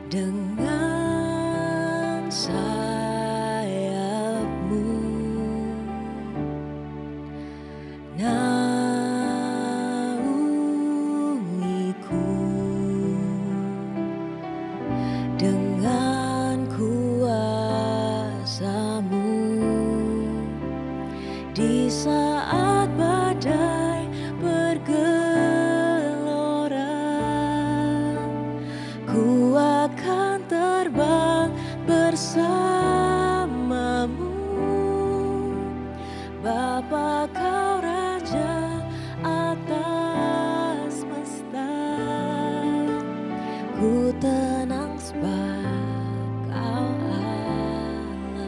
dengan sayap-Mu naungiku, dengan kuasa-Mu di saat badai bergelora. Ku akan terbang bersama-Mu, Bapa, Kau Raja atas semesta. Ku tenang sebab Kau Allahku.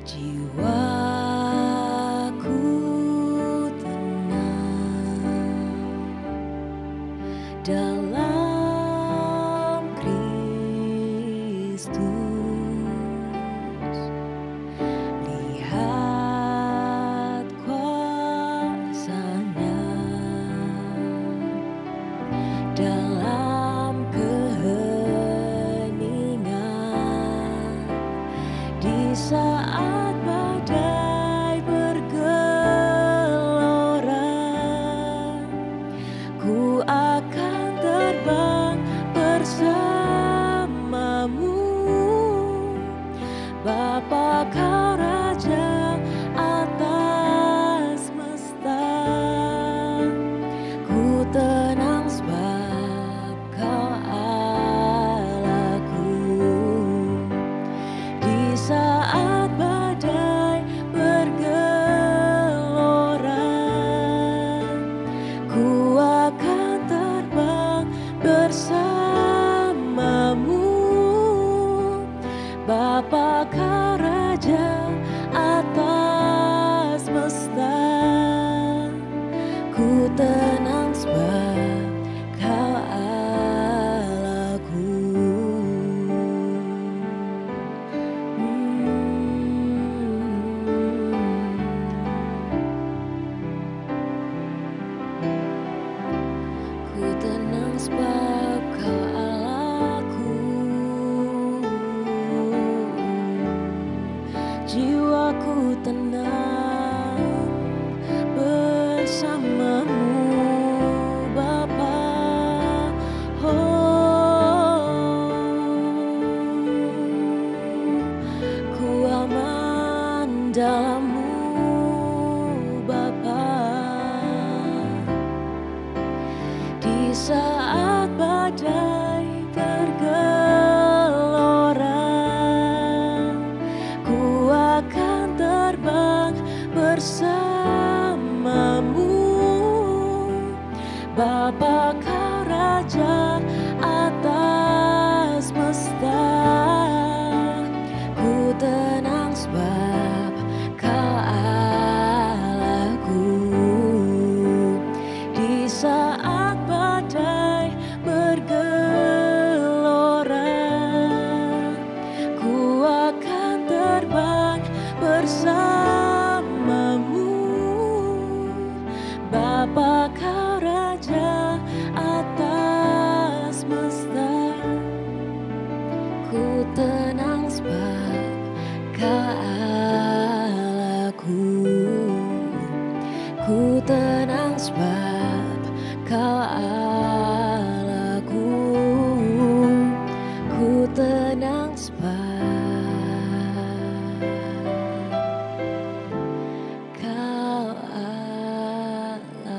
Jiwaku tenang dalam Kristus. Lihat kuasa-Nya dalam keheningan di saat badai bergelora. Ku akan terbang bersama-Mu, Bapa, Kau Raja atas semesta. Ku tenang sebab Kau Allahku. Di saat badai bergelora, ku akan terbang bersama-Mu, Bapa, Kau Raja atas semesta. Ku tenang sebab Kau Allahku. Ku tenang sebab Kau Allahku. Jiwaku tenang bersama-Mu, Bapa. Ku aman dalam-Mu, Bapa. Di saat badai bergelora, ku akan terbang bersama-Mu, Bapa, Kau Raja atas semesta. Ku tenang sebab Kau Allahku. Di saat badai bergelora, ku akan terbang bersama-Mu, Bapa, Kau Raja atas semesta. Ku tenang sebab Kau Allahku. Ku tenang sebab Kau Allahku. Ku tenang sebab Kau Allahku.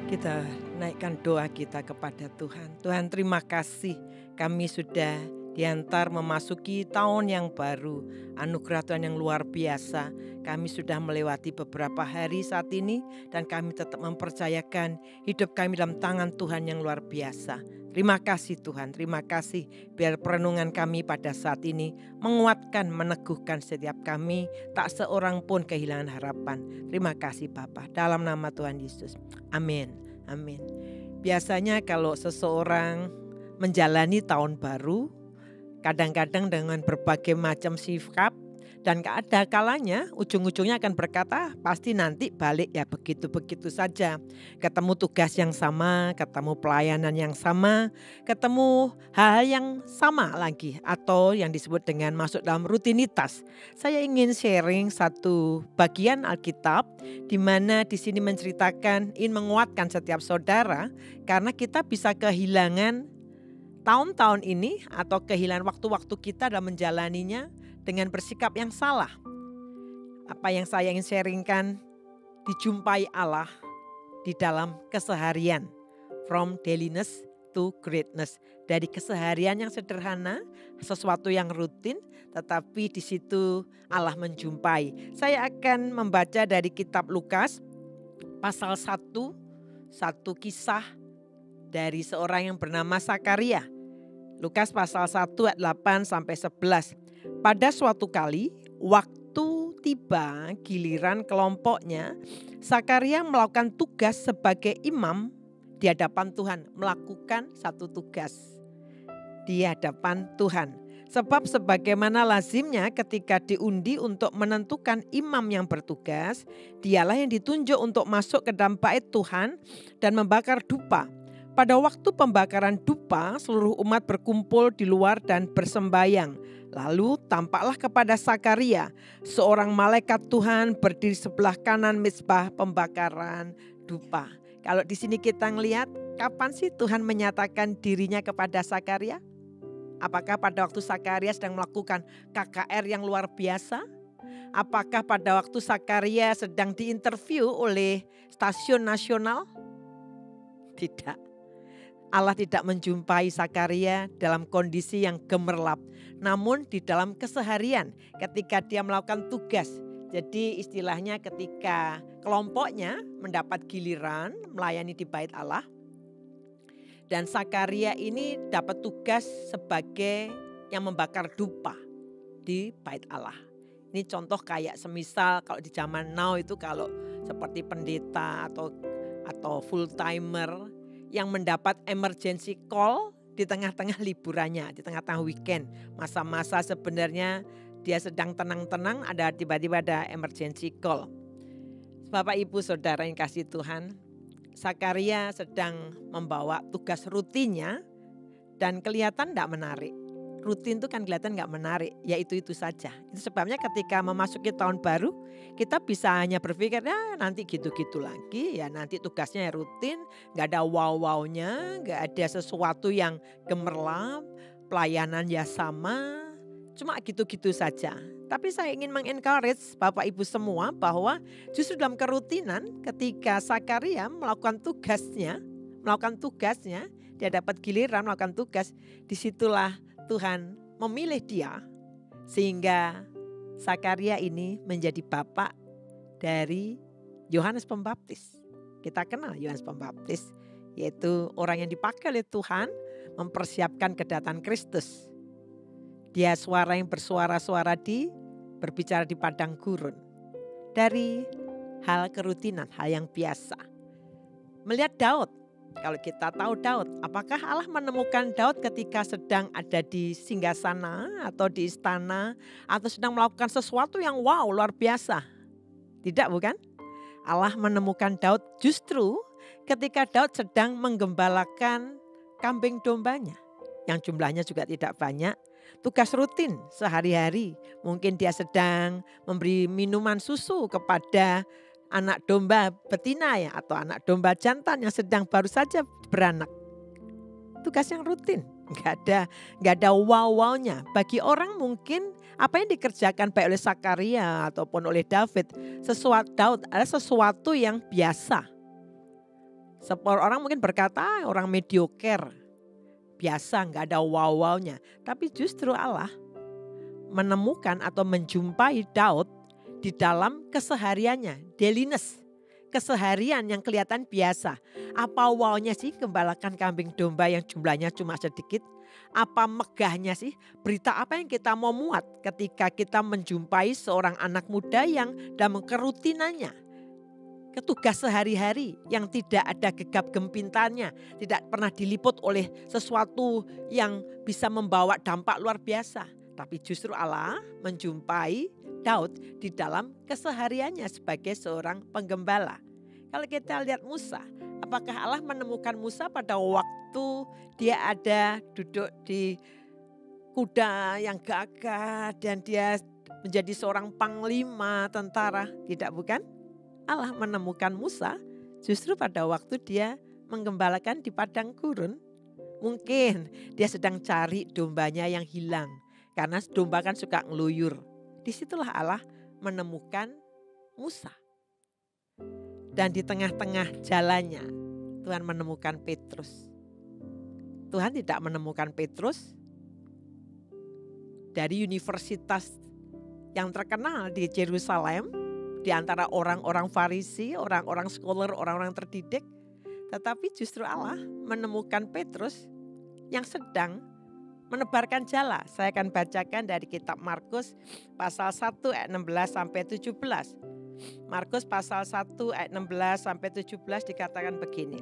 Kita naikkan doa kita kepada Tuhan. Tuhan, terima kasih kami sudah diantar memasuki tahun yang baru, anugerah Tuhan yang luar biasa. Kami sudah melewati beberapa hari saat ini dan kami tetap mempercayakan hidup kami dalam tangan Tuhan yang luar biasa. Terima kasih Tuhan, terima kasih biar perenungan kami pada saat ini menguatkan, meneguhkan setiap kami, tak seorang pun kehilangan harapan. Terima kasih Bapa, dalam nama Tuhan Yesus. Amin, amin. Biasanya kalau seseorang menjalani tahun baru, kadang-kadang dengan berbagai macam sikap dan ada kalanya ujung-ujungnya akan berkata pasti nanti balik ya begitu-begitu saja. Ketemu tugas yang sama, ketemu pelayanan yang sama, ketemu hal yang sama lagi atau yang disebut dengan masuk dalam rutinitas. Saya ingin sharing satu bagian Alkitab di mana di sini menceritakan ingin menguatkan setiap saudara karena kita bisa kehilangan tahun-tahun ini atau kehilangan waktu-waktu kita dalam menjalaninya dengan bersikap yang salah. Apa yang saya ingin sharingkan, dijumpai Allah di dalam keseharian. From dailiness to greatness. Dari keseharian yang sederhana, sesuatu yang rutin, tetapi di situ Allah menjumpai. Saya akan membaca dari kitab Lukas pasal 1, satu kisah dari seorang yang bernama Sakaria. Lukas pasal 1 ayat 8 sampai 11. Pada suatu kali waktu tiba giliran kelompoknya, Sakaria melakukan tugas sebagai imam di hadapan Tuhan. Melakukan satu tugas di hadapan Tuhan. Sebab sebagaimana lazimnya ketika diundi untuk menentukan imam yang bertugas, dialah yang ditunjuk untuk masuk ke dalam bait Tuhan dan membakar dupa. Pada waktu pembakaran dupa, seluruh umat berkumpul di luar dan bersembayang. Lalu tampaklah kepada Sakaria, seorang malaikat Tuhan berdiri sebelah kanan mezbah pembakaran dupa. Kalau di sini kita ngelihat, kapan sih Tuhan menyatakan dirinya kepada Sakaria? Apakah pada waktu Sakaria sedang melakukan KKR yang luar biasa? Apakah pada waktu Sakaria sedang diinterview oleh stasiun nasional? Tidak. Allah tidak menjumpai Sakaria dalam kondisi yang gemerlap, namun di dalam keseharian ketika dia melakukan tugas. Jadi istilahnya ketika kelompoknya mendapat giliran melayani di bait Allah, dan Sakaria ini dapat tugas sebagai yang membakar dupa di bait Allah. Ini contoh kayak semisal kalau di zaman now itu kalau seperti pendeta atau full timer yang mendapat emergency call di tengah-tengah liburannya, di tengah-tengah weekend. Masa-masa sebenarnya dia sedang tenang-tenang, ada tiba-tiba ada emergency call. Bapak Ibu Saudara yang kasih Tuhan, Sakaria sedang membawa tugas rutinnya dan kelihatan tidak menarik. Rutin itu kan kelihatan gak menarik, ya itu saja. Itu sebabnya ketika memasuki tahun baru, kita bisa hanya berpikir, ya nanti gitu-gitu lagi, ya nanti tugasnya rutin, gak ada wow-wownya, gak ada sesuatu yang gemerlap, pelayanan ya sama, cuma gitu-gitu saja. Tapi saya ingin mengencourage Bapak Ibu semua bahwa justru dalam kerutinan ketika Sakaria melakukan tugasnya, dia dapat giliran melakukan tugas, disitulah Tuhan memilih dia sehingga Sakaria ini menjadi bapak dari Yohanes Pembaptis. Kita kenal Yohanes Pembaptis, yaitu orang yang dipakai oleh Tuhan mempersiapkan kedatangan Kristus. Dia suara yang bersuara-suara berbicara di padang gurun. Dari hal kerutinan, hal yang biasa. Melihat Daud. Kalau kita tahu Daud, apakah Allah menemukan Daud ketika sedang ada di singgasana atau di istana atau sedang melakukan sesuatu yang wow luar biasa? Tidak, bukan? Allah menemukan Daud justru ketika Daud sedang menggembalakan kambing dombanya yang jumlahnya juga tidak banyak. Tugas rutin sehari-hari, mungkin dia sedang memberi minuman susu kepada anak domba betina ya atau anak domba jantan yang sedang baru saja beranak. Tugas yang rutin, nggak ada wow-wownya. Bagi orang mungkin apa yang dikerjakan baik oleh Sakaria ataupun oleh Daud adalah sesuatu yang biasa. Orang mungkin berkata orang mediocre. biasa, nggak ada wow-wownya. Tapi justru Allah menemukan atau menjumpai Daud di dalam kesehariannya, dailiness. Keseharian yang kelihatan biasa. Apa wownya sih gembalakan kambing domba yang jumlahnya cuma sedikit? Apa megahnya sih? Berita apa yang kita mau muat ketika kita menjumpai seorang anak muda yang dalam kerutinannya, tugas sehari-hari yang tidak ada gegap gempintannya, tidak pernah diliput oleh sesuatu yang bisa membawa dampak luar biasa. Tapi justru Allah menjumpai Daud di dalam kesehariannya sebagai seorang penggembala. Kalau kita lihat Musa, apakah Allah menemukan Musa pada waktu dia ada duduk di kuda yang gagah dan dia menjadi seorang panglima tentara? Tidak, bukan? Allah menemukan Musa justru pada waktu dia menggembalakan di padang gurun. Mungkin dia sedang cari dombanya yang hilang. Karena domba kan suka ngeluyur. Disitulah Allah menemukan Musa. Dan di tengah-tengah jalannya Tuhan menemukan Petrus. Tuhan tidak menemukan Petrus dari universitas yang terkenal di Yerusalem, di antara orang-orang Farisi, orang-orang scholar, orang-orang terdidik. Tetapi justru Allah menemukan Petrus yang sedang menebarkan jala. Saya akan bacakan dari kitab Markus pasal 1 ayat 16 sampai 17. Markus pasal 1 ayat 16 sampai 17 dikatakan begini.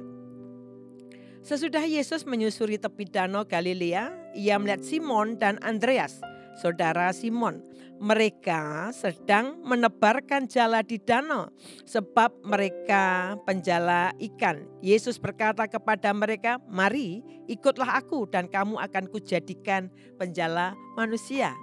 Sesudah Yesus menyusuri tepi danau Galilea, ia melihat Simon dan Andreas, saudara Simon. Mereka sedang menebarkan jala di danau sebab mereka penjala ikan. Yesus berkata kepada mereka, "Mari ikutlah aku dan kamu akan kujadikan penjala manusia."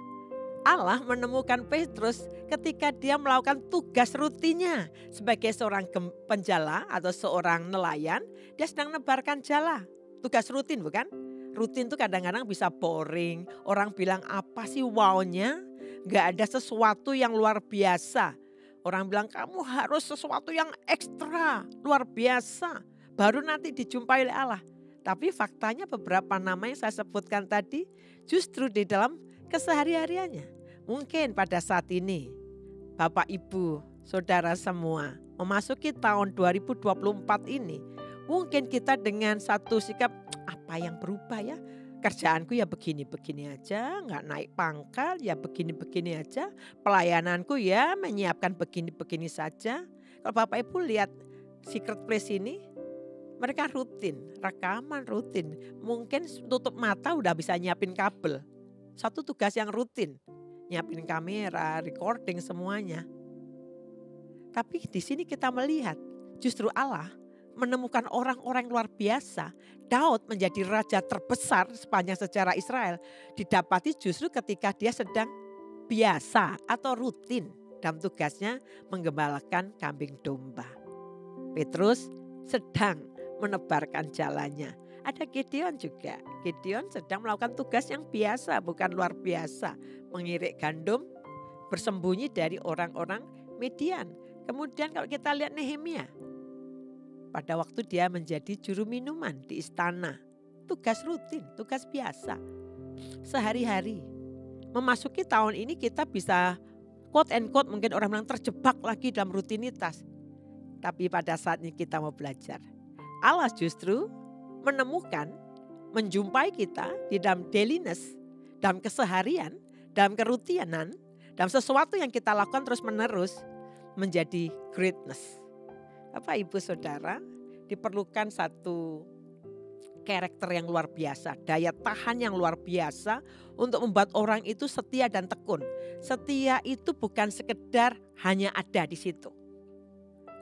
Allah menemukan Petrus ketika dia melakukan tugas rutinnya sebagai seorang penjala atau seorang nelayan. Dia sedang menebarkan jala. Tugas rutin, bukan? Rutin itu kadang-kadang bisa boring. Orang bilang apa sih wownya? Gak ada sesuatu yang luar biasa. Orang bilang kamu harus sesuatu yang ekstra, luar biasa. Baru nanti dijumpai oleh Allah. Tapi faktanya beberapa nama yang saya sebutkan tadi justru di dalam kesehari-hariannya. Mungkin pada saat ini Bapak Ibu, Saudara semua memasuki tahun 2024 ini. Mungkin kita dengan satu sikap apa yang berubah ya. Kerjaanku ya begini-begini aja, nggak naik pangkat ya begini-begini aja. Pelayananku ya menyiapkan begini-begini saja. Kalau Bapak Ibu lihat Secret Place ini, mereka rutin, rekaman rutin. Mungkin tutup mata udah bisa nyiapin kabel. Satu tugas yang rutin, nyiapin kamera, recording semuanya. Tapi di sini kita melihat justru Allah menemukan orang-orang luar biasa. Daud menjadi raja terbesar sepanjang sejarah Israel. Didapati justru ketika dia sedang biasa atau rutin dalam tugasnya menggembalakan kambing domba. Petrus sedang menebarkan jalannya. Ada Gideon juga. Gideon sedang melakukan tugas yang biasa, bukan luar biasa. Mengirik gandum, bersembunyi dari orang-orang Midian. Kemudian kalau kita lihat Nehemia, pada waktu dia menjadi juru minuman di istana. Tugas rutin, tugas biasa. Sehari-hari. Memasuki tahun ini kita bisa quote and quote mungkin orang bilang terjebak lagi dalam rutinitas. Tapi pada saatnya kita mau belajar. Allah justru menemukan, menjumpai kita di dalam dailiness, dalam keseharian, dalam kerutinan, dalam sesuatu yang kita lakukan terus menerus menjadi greatness. Bapak Ibu Saudara, diperlukan satu karakter yang luar biasa, daya tahan yang luar biasa untuk membuat orang itu setia dan tekun. Setia itu bukan sekedar hanya ada di situ.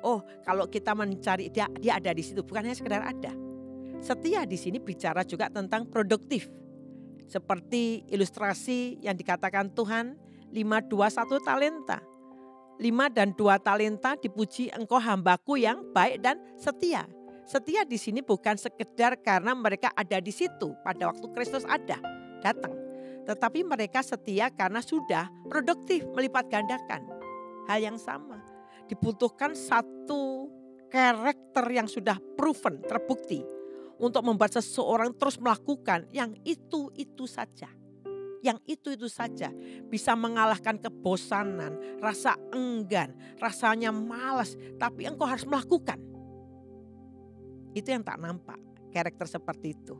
Oh, kalau kita mencari dia ada di situ, bukan hanya sekedar ada. Setia di sini bicara juga tentang produktif. Seperti ilustrasi yang dikatakan Tuhan, 5, 2, 1 talenta. 5 dan 2 talenta dipuji engkau hambaku yang baik dan setia. Setia di sini bukan sekedar karena mereka ada di situ pada waktu Kristus datang. Tetapi mereka setia karena sudah produktif melipat gandakan. Hal yang sama. Dibutuhkan satu karakter yang sudah proven, terbukti. untuk membuat seseorang terus melakukan yang itu-itu saja. Yang itu-itu saja bisa mengalahkan kebosanan, rasa enggan, rasanya malas, tapi engkau harus melakukan. Itu yang tak nampak, karakter seperti itu.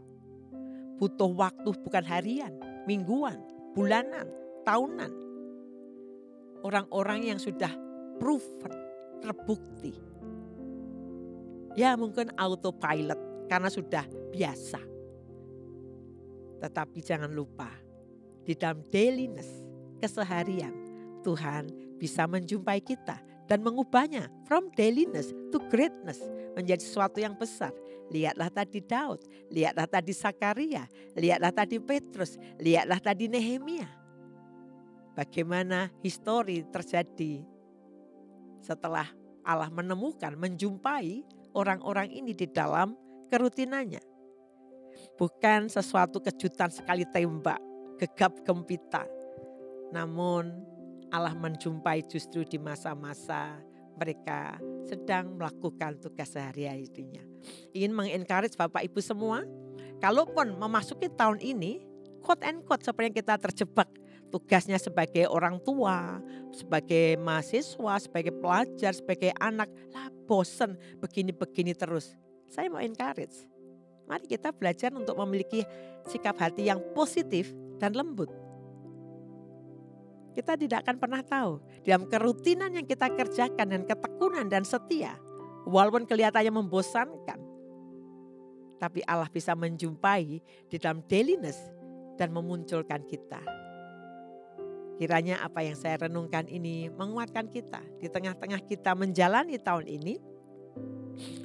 Butuh waktu bukan harian, mingguan, bulanan, tahunan. Orang-orang yang sudah proven, terbukti. Ya mungkin autopilot karena sudah biasa. Tetapi jangan lupa, di dalam dailiness, keseharian, Tuhan bisa menjumpai kita dan mengubahnya from dailiness to greatness, menjadi sesuatu yang besar. Lihatlah tadi Daud, lihatlah tadi Zakaria, lihatlah tadi Petrus, lihatlah tadi Nehemia. Bagaimana histori terjadi setelah Allah menemukan, menjumpai orang-orang ini di dalam kerutinannya. Bukan sesuatu kejutan sekali tembak, gegap gempita. Namun Allah menjumpai justru di masa-masa mereka sedang melakukan tugas sehari-harinya. Ingin mengencourage Bapak Ibu semua, kalaupun memasuki tahun ini, quote and quote seperti yang kita terjebak, tugasnya sebagai orang tua, sebagai mahasiswa, sebagai pelajar, sebagai anak, lah bosen begini-begini terus. Saya mau encourage, mari kita belajar untuk memiliki sikap hati yang positif dan lembut. Kita tidak akan pernah tahu dalam kerutinan yang kita kerjakan dan ketekunan dan setia, walaupun kelihatannya membosankan, tapi Allah bisa menjumpai di dalam dailiness dan memunculkan kita. Kiranya apa yang saya renungkan ini menguatkan kita di tengah-tengah kita menjalani tahun ini,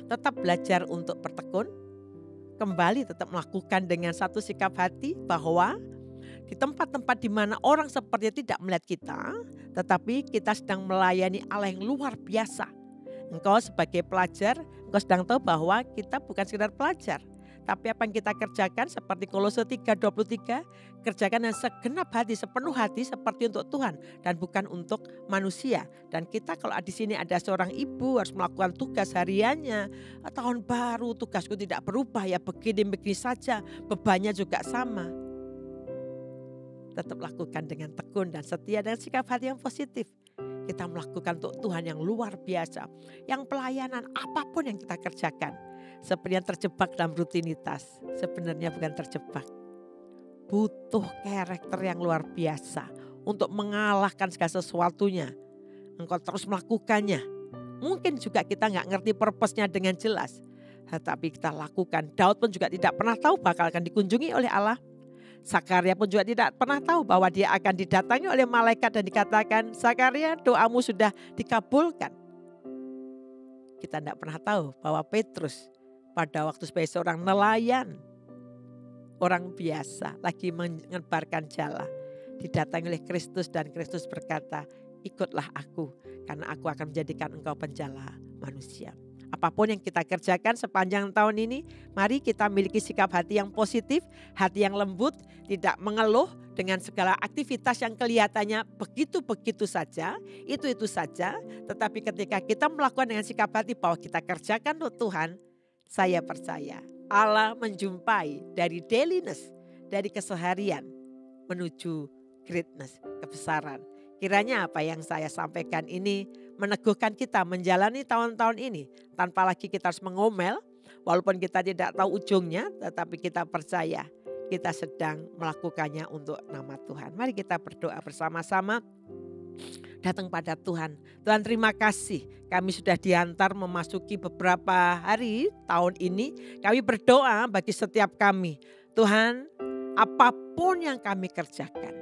tetap belajar untuk bertekun, kembali tetap melakukan dengan satu sikap hati bahwa di tempat-tempat di mana orang sepertinya tidak melihat kita, tetapi kita sedang melayani Allah yang luar biasa. Engkau sebagai pelajar, engkau sedang tahu bahwa kita bukan sekedar pelajar. Tapi apa yang kita kerjakan seperti Kolose 3:23, kerjakan dengan segenap hati, sepenuh hati seperti untuk Tuhan dan bukan untuk manusia. Dan kita kalau di sini ada seorang ibu harus melakukan tugas hariannya, tahun baru tugasku tidak berubah ya begini-begini saja, bebannya juga sama. Tetap lakukan dengan tekun dan setia dan sikap hati yang positif. Kita melakukan untuk Tuhan yang luar biasa. Yang pelayanan apapun yang kita kerjakan. Seperti yang terjebak dalam rutinitas. Sebenarnya bukan terjebak. Butuh karakter yang luar biasa. Untuk mengalahkan segala sesuatunya. Engkau terus melakukannya. Mungkin juga kita gak ngerti purpose-nya dengan jelas. Tetapi kita lakukan. Daud pun juga tidak pernah tahu bakal akan dikunjungi oleh Allah. Zakaria pun juga tidak pernah tahu bahwa dia akan didatangi oleh malaikat dan dikatakan, Zakaria, doamu sudah dikabulkan. Kita tidak pernah tahu bahwa Petrus pada waktu sebagai seorang nelayan, orang biasa lagi menyebarkan jala, didatangi oleh Kristus dan Kristus berkata, ikutlah aku karena aku akan menjadikan engkau penjala manusia. Apapun yang kita kerjakan sepanjang tahun ini, mari kita miliki sikap hati yang positif, hati yang lembut, tidak mengeluh dengan segala aktivitas yang kelihatannya begitu-begitu saja, itu-itu saja. Tetapi ketika kita melakukan dengan sikap hati bahwa kita kerjakan untuk Tuhan, saya percaya Allah menjumpai dari dailiness, dari keseharian menuju greatness, kebesaran. Kiranya apa yang saya sampaikan ini meneguhkan kita menjalani tahun-tahun ini tanpa lagi kita harus mengomel, walaupun kita tidak tahu ujungnya, tetapi kita percaya kita sedang melakukannya untuk nama Tuhan. Mari kita berdoa bersama-sama, datang pada Tuhan. Tuhan, terima kasih kami sudah diantar memasuki beberapa hari tahun ini. Kami berdoa bagi setiap kami, Tuhan, apapun yang kami kerjakan,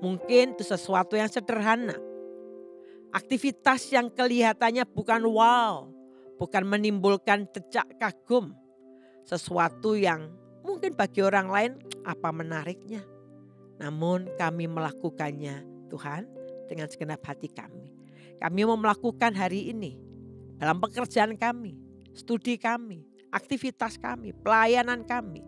mungkin itu sesuatu yang sederhana. Aktivitas yang kelihatannya bukan wow, bukan menimbulkan decak kagum. Sesuatu yang mungkin bagi orang lain apa menariknya. Namun kami melakukannya Tuhan dengan segenap hati kami. Kami mau melakukan hari ini dalam pekerjaan kami, studi kami, aktivitas kami, pelayanan kami.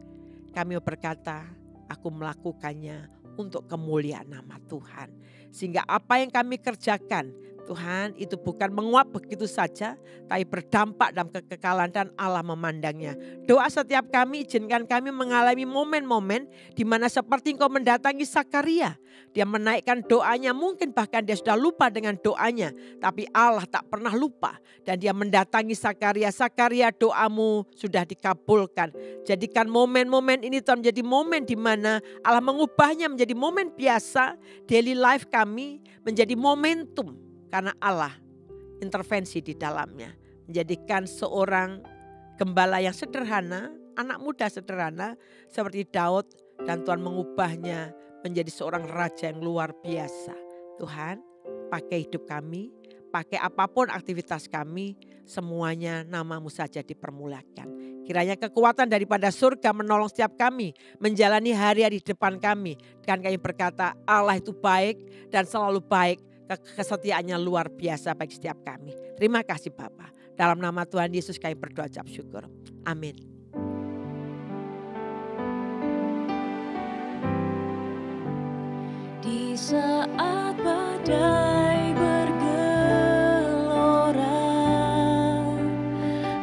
Kami berkata, aku melakukannya untuk kemuliaan nama Tuhan. Sehingga apa yang kami kerjakan, Tuhan, itu bukan menguap begitu saja, tapi berdampak dalam kekekalan dan Allah memandangnya. Doa setiap kami, izinkan kami mengalami momen-momen di mana seperti Engkau mendatangi Zakaria. Dia menaikkan doanya, mungkin bahkan dia sudah lupa dengan doanya, tapi Allah tak pernah lupa. Dan dia mendatangi Zakaria. Zakaria, doamu sudah dikabulkan. Jadikan momen-momen ini Tuhan menjadi momen di mana Allah mengubahnya menjadi momen biasa. Daily life kami menjadi momentum. Karena Allah intervensi di dalamnya. Menjadikan seorang gembala yang sederhana, anak muda sederhana seperti Daud. Dan Tuhan mengubahnya menjadi seorang raja yang luar biasa. Tuhan, pakai hidup kami, pakai apapun aktivitas kami, semuanya nama-Mu saja dipermulakan. Kiranya kekuatan daripada surga menolong setiap kami menjalani hari-hari di depan kami. Dan kami berkata Allah itu baik dan selalu baik. Kesetiaannya luar biasa bagi setiap kami. Terima kasih Bapa. Dalam nama Tuhan Yesus kami berdoa ucap syukur. Amin. Di saat badai bergelora,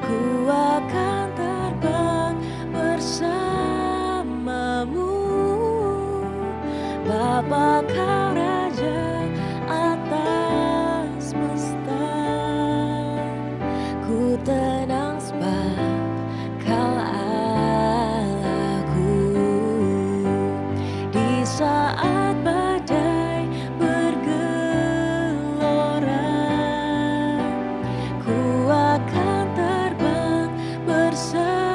ku akan terbang bersamamu. Bapa Kau Raja atas semesta, ku tenang sebab Kau Allahku. Di saat badai bergelora, ku akan terbang bersamamu.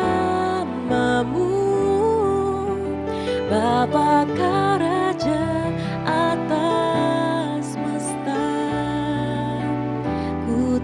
Bapa Kau Raja atas semesta, ku